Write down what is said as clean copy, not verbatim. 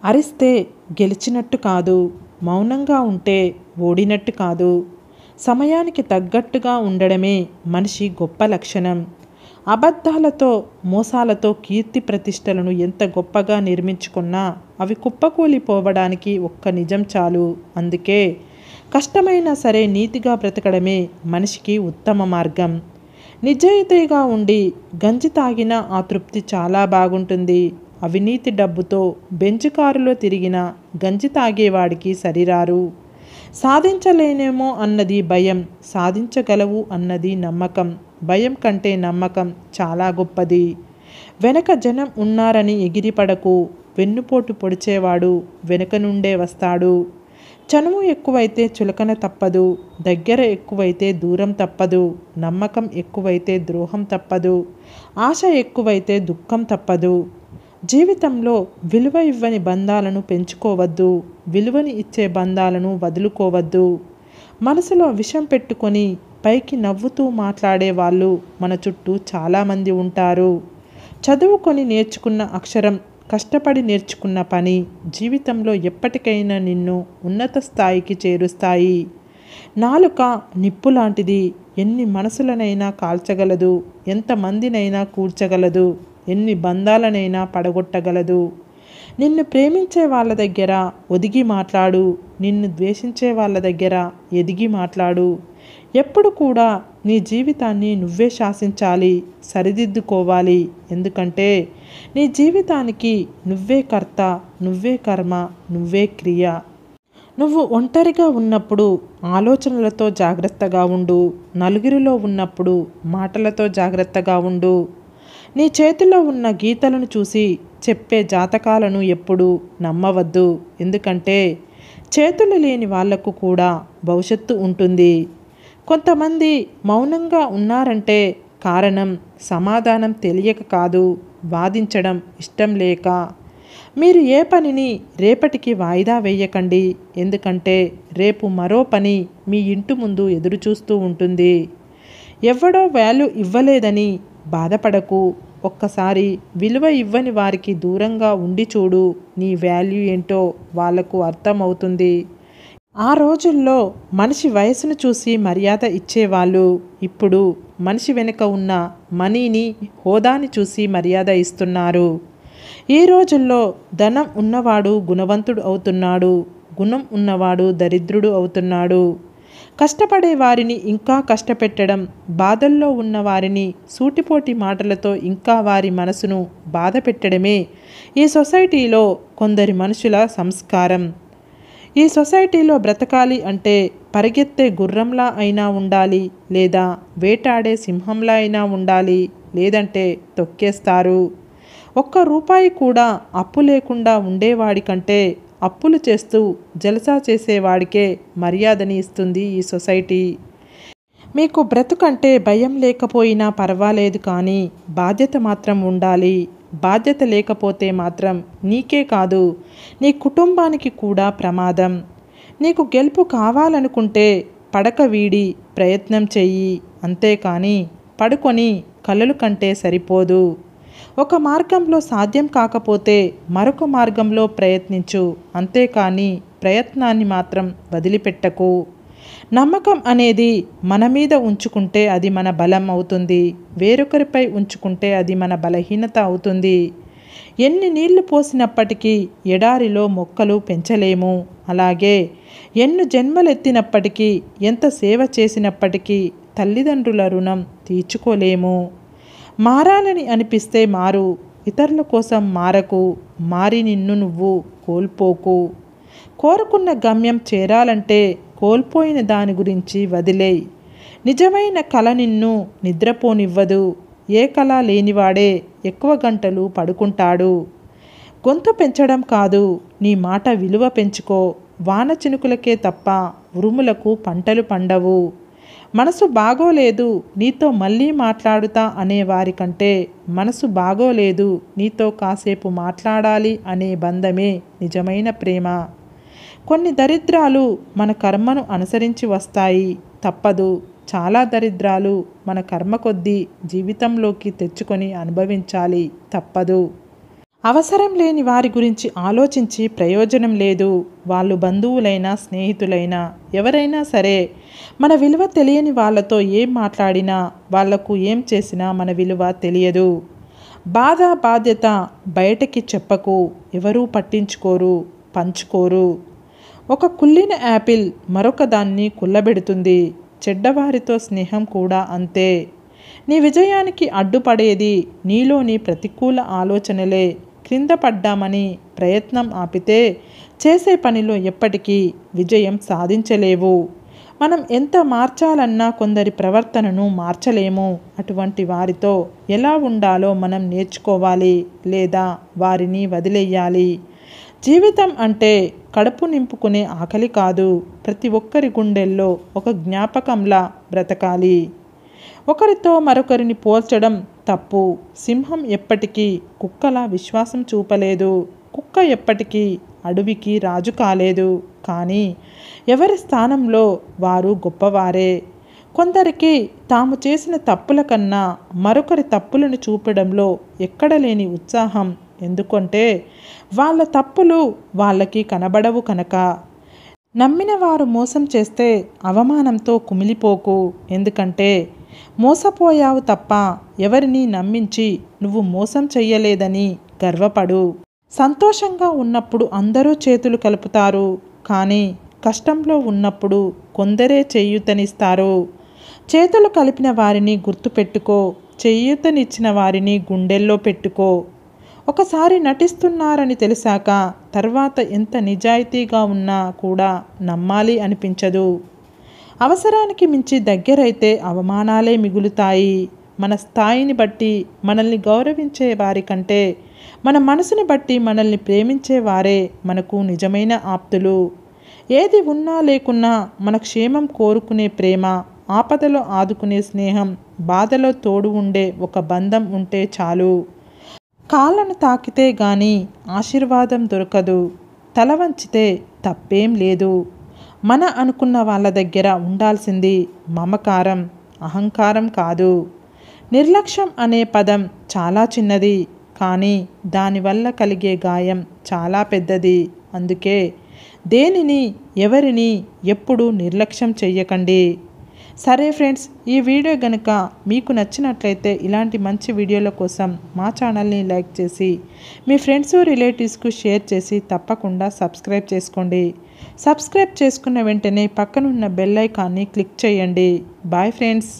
అరిస్తే గెలిచినట్టు కాదు, మౌనంగా ఉంటే ఓడినట్టు కాదు. సమయానికి తగ్గట్టుగా ఉండడమే మనిషి గొప్ప లక్షణం. అబద్ధాలతో, మోసాలతో కీర్తి ప్రతిష్టలను ఎంత గొప్పగా నిర్మించుకున్నా అవి కుప్పకూలిపోవడానికి ఒక్క నిజం చాలు. అందుకే కష్టమైనా సరే నీతిగా బ్రతకడమే మనిషికి ఉత్తమ మార్గం. నిజాయితీగా ఉండి గంజి తాగిన ఆ తృప్తి చాలా బాగుంటుంది. అవినీతి డబ్బుతో బెంచ్ కారులో తిరిగిన గంజి తాగేవాడికి సరిరారు. సాధించలేనేమో అన్నది భయం, సాధించగలవు అన్నది నమ్మకం. భయం కంటే నమ్మకం చాలా గొప్పది. వెనక జనం ఉన్నారని ఎగిరిపడకు. వెన్నుపోటు పొడిచేవాడు వెనుక నుండే వస్తాడు. చనువు ఎక్కువైతే చులకన తప్పదు. దగ్గర ఎక్కువైతే దూరం తప్పదు. నమ్మకం ఎక్కువైతే ద్రోహం తప్పదు. ఆశ ఎక్కువైతే దుఃఖం తప్పదు. జీవితంలో విలువ ఇవ్వని బంధాలను పెంచుకోవద్దు. విలువని ఇచ్చే బంధాలను వదులుకోవద్దు. మనసులో విషం పెట్టుకొని పైకి నవ్వుతూ మాట్లాడే వాళ్ళు మన చుట్టూ చాలామంది ఉంటారు. చదువుకొని నేర్చుకున్న అక్షరం, కష్టపడి నేర్చుకున్న పని జీవితంలో ఎప్పటికైనా నిన్ను ఉన్నత స్థాయికి చేరుస్తాయి. నాలుక నిప్పు లాంటిది. ఎన్ని మనసులనైనా కాల్చగలదు. ఎంతమందినైనా కూర్చగలదు. ఎన్ని బంధాలనైనా పడగొట్టగలదు. నిన్ను ప్రేమించే వాళ్ళ దగ్గర ఒదిగి మాట్లాడు. నిన్ను ద్వేషించే వాళ్ళ దగ్గర ఎదిగి మాట్లాడు. ఎప్పుడు కూడా నీ జీవితాన్ని నువ్వే శాసించాలి, సరిదిద్దుకోవాలి. ఎందుకంటే నీ జీవితానికి నువ్వే కర్త, నువ్వే కర్మ, నువ్వే క్రియ. నువ్వు ఒంటరిగా ఉన్నప్పుడు ఆలోచనలతో జాగ్రత్తగా ఉండు. నలుగురిలో ఉన్నప్పుడు మాటలతో జాగ్రత్తగా ఉండు. నీ చేతిలో ఉన్న గీతలను చూసి చెప్పే జాతకాలను ఎప్పుడూ నమ్మవద్దు. ఎందుకంటే చేతులు లేని వాళ్లకు కూడా భవిష్యత్తు ఉంటుంది. కొంతమంది మౌనంగా ఉన్నారంటే కారణం సమాధానం తెలియక కాదు, వాదించడం ఇష్టం లేక. మీరు ఏ పనిని రేపటికి వాయిదా వేయకండి. ఎందుకంటే రేపు మరో పని మీ ఇంటి ముందు ఎదురుచూస్తూ ఉంటుంది. ఎవడో వాల్యూ ఇవ్వలేదని బాధపడకు. ఒక్కసారి విలువ ఇవ్వని వారికి దూరంగా ఉండి చూడు. నీ వాల్యూ ఏంటో వాళ్లకు అర్థమవుతుంది. ఆ రోజుల్లో మనిషి వయసును చూసి మర్యాద ఇచ్చేవాళ్ళు. ఇప్పుడు మనిషి వెనుక ఉన్న మనీని, హోదాని చూసి మర్యాద ఇస్తున్నారు. ఈ రోజుల్లో ధనం ఉన్నవాడు గుణవంతుడు అవుతున్నాడు. గుణం ఉన్నవాడు దరిద్రుడు అవుతున్నాడు. కష్టపడే వారిని ఇంకా కష్టపెట్టడం, బాధల్లో ఉన్న వారిని సూటిపోటి మాటలతో ఇంకా వారి మనసును బాధ పెట్టడమే ఈ సొసైటీలో కొందరి మనుషుల సంస్కారం. ఈ సొసైటీలో బ్రతకాలి అంటే పరిగెత్తే గుర్రంలా అయినా ఉండాలి, లేదా వేటాడే సింహంలా అయినా ఉండాలి. లేదంటే తొక్కేస్తారు. ఒక్క రూపాయి కూడా అప్పు లేకుండా ఉండేవాడి కంటే అప్పులు చేస్తూ జలసా చేసేవాడికే మర్యాదని ఇస్తుంది ఈ సొసైటీ. మీకు బ్రతుకంటే భయం లేకపోయినా పర్వాలేదు, కానీ బాధ్యత మాత్రం ఉండాలి. బాధ్యత లేకపోతే మాత్రం నీకే కాదు, నీ కుటుంబానికి కూడా ప్రమాదం. నీకు గెలుపు కావాలనుకుంటే పడక వీడి ప్రయత్నం చెయ్యి. అంతేకాని పడుకొని కలలు కంటే సరిపోదు. ఒక మార్గంలో సాధ్యం కాకపోతే మరొక మార్గంలో ప్రయత్నించు. అంతేకాని ప్రయత్నాన్ని మాత్రం వదిలిపెట్టకు. నమ్మకం అనేది మన మీద ఉంచుకుంటే అది మన బలం అవుతుంది. వేరొకరిపై ఉంచుకుంటే అది మన బలహీనత అవుతుంది. ఎన్ని నీళ్లు పోసినప్పటికీ ఎడారిలో మొక్కలు పెంచలేము. అలాగే ఎన్ని జన్మలెత్తినప్పటికీ, ఎంత సేవ చేసినప్పటికీ తల్లిదండ్రుల రుణం తీర్చుకోలేము. మారాలని అనిపిస్తే మారు. ఇతరుల కోసం మారకు. మారి నిన్ను నువ్వు కోల్పోకు. కోరుకున్న గమ్యం చేరాలంటే కోల్పోయిన దాని గురించి వదిలేయ్. నిజమైన కళ నిన్ను నిద్రపోనివ్వదు. ఏ కళ లేనివాడే ఎక్కువ గంటలు పడుకుంటాడు. గొంతు పెంచడం కాదు, నీ మాట విలువ పెంచుకో. వాన చినుకులకే తప్ప ఉరుములకు పంటలు పండవు. మనసు బాగోలేదు, నీతో మళ్ళీ మాట్లాడుతా అనే వారికంటే మనసు బాగోలేదు, నీతో కాసేపు మాట్లాడాలి అనే బంధమే నిజమైన ప్రేమ. కొన్ని దరిద్రాలు మన కర్మను అనుసరించి వస్తాయి, తప్పదు. చాలా దరిద్రాలు మన కర్మ కొద్దీ జీవితంలోకి తెచ్చుకొని అనుభవించాలి, తప్పదు. అవసరం లేని వారి గురించి ఆలోచించి ప్రయోజనం లేదు. వాళ్ళు బంధువులైనా స్నేహితులైనా ఎవరైనా సరే, మన విలువ తెలియని వాళ్ళతో ఏం మాట్లాడినా, వాళ్లకు ఏం చేసినా మన విలువ తెలియదు. బాధ బాధ్యత బయటకి చెప్పకు, ఎవరూ పట్టించుకోరు, పంచుకోరు. ఒక కుళ్ళిన యాపిల్ మరొక దాన్ని కుళ్ళబెడుతుంది. చెడ్డవారితో స్నేహం కూడా అంతే. నీ విజయానికి అడ్డుపడేది నీలోని ప్రతికూల ఆలోచనలే. క్రింద పడ్డామని ప్రయత్నం ఆపితే చేసే పనిలో ఎప్పటికీ విజయం సాధించలేవు. మనం ఎంత మార్చాలన్నా కొందరి ప్రవర్తనను మార్చలేము. అటువంటి వారితో ఎలా ఉండాలో మనం నేర్చుకోవాలి, లేదా వారిని వదిలేయాలి. జీవితం అంటే కడుపు నింపుకునే ఆకలి కాదు. ప్రతి ఒక్కరి గుండెల్లో ఒక జ్ఞాపకంలా బ్రతకాలి. ఒకరితో మరొకరిని పోల్చడం తప్పు. సింహం ఎప్పటికీ కుక్కలా విశ్వాసం చూపలేదు. కుక్క ఎప్పటికీ అడవికి రాజు కాలేదు. కానీ ఎవరి స్థానంలో వారు గొప్పవారే. కొందరికి తాము చేసిన తప్పుల కన్నా మరొకరి తప్పులను చూపడంలో ఎక్కడలేని ఉత్సాహం. ఎందుకంటే వాళ్ళ తప్పులు వాళ్ళకి కనబడవు కనుక. నమ్మిన వారు మోసం చేస్తే అవమానంతో కుమిలిపోకు. ఎందుకంటే మోసపోయావు తప్ప ఎవరిని నమ్మించి నువ్వు మోసం చెయ్యలేదని గర్వపడు. సంతోషంగా ఉన్నప్పుడు అందరూ చేతులు కలుపుతారు. కానీ కష్టంలో ఉన్నప్పుడు కొందరే చేయూతనిస్తారు. చేతులు కలిపిన వారిని గుర్తుపెట్టుకో. చేయూతనిచ్చిన వారిని గుండెల్లో పెట్టుకో. ఒకసారి నటిస్తున్నారని తెలిసాక తర్వాత ఎంత నిజాయితీగా ఉన్నా కూడా నమ్మాలి అనిపించదు. అవసరానికి మించి దగ్గరైతే అవమానాలే మిగులుతాయి. మన స్థాయిని బట్టి మనల్ని గౌరవించే వారి కంటే మన మనసుని బట్టి మనల్ని ప్రేమించే వారే మనకు నిజమైన ఆప్తులు. ఏది ఉన్నా లేకున్నా మన క్షేమం కోరుకునే ప్రేమ, ఆపదలో ఆదుకునే స్నేహం, బాధలో తోడు ఉండే ఒక బంధం ఉంటే చాలు. కాళ్ళను తాకితే గాని ఆశీర్వాదం దొరకదు. తల వంచితే తప్పేం లేదు. మన అనుకున్న వాళ్ళ దగ్గర ఉండాల్సింది మమకారం, అహంకారం కాదు. నిర్లక్ష్యం అనే పదం చాలా చిన్నది, కానీ దానివల్ల కలిగే గాయం చాలా పెద్దది. అందుకే దేనిని ఎవరిని ఎప్పుడూ నిర్లక్ష్యం చెయ్యకండి. సరే ఫ్రెండ్స్, ఈ వీడియో గనుక మీకు నచ్చినట్లయితే ఇలాంటి మంచి వీడియోల కోసం మా ఛానల్ని లైక్ చేసి మీ ఫ్రెండ్స్ రిలేటివ్స్కు షేర్ చేసి తప్పకుండా సబ్స్క్రైబ్ చేసుకోండి. సబ్స్క్రైబ్ చేసుకున్న వెంటనే పక్కనున్న బెల్ ఐకాన్ని క్లిక్ చేయండి. Bye friends.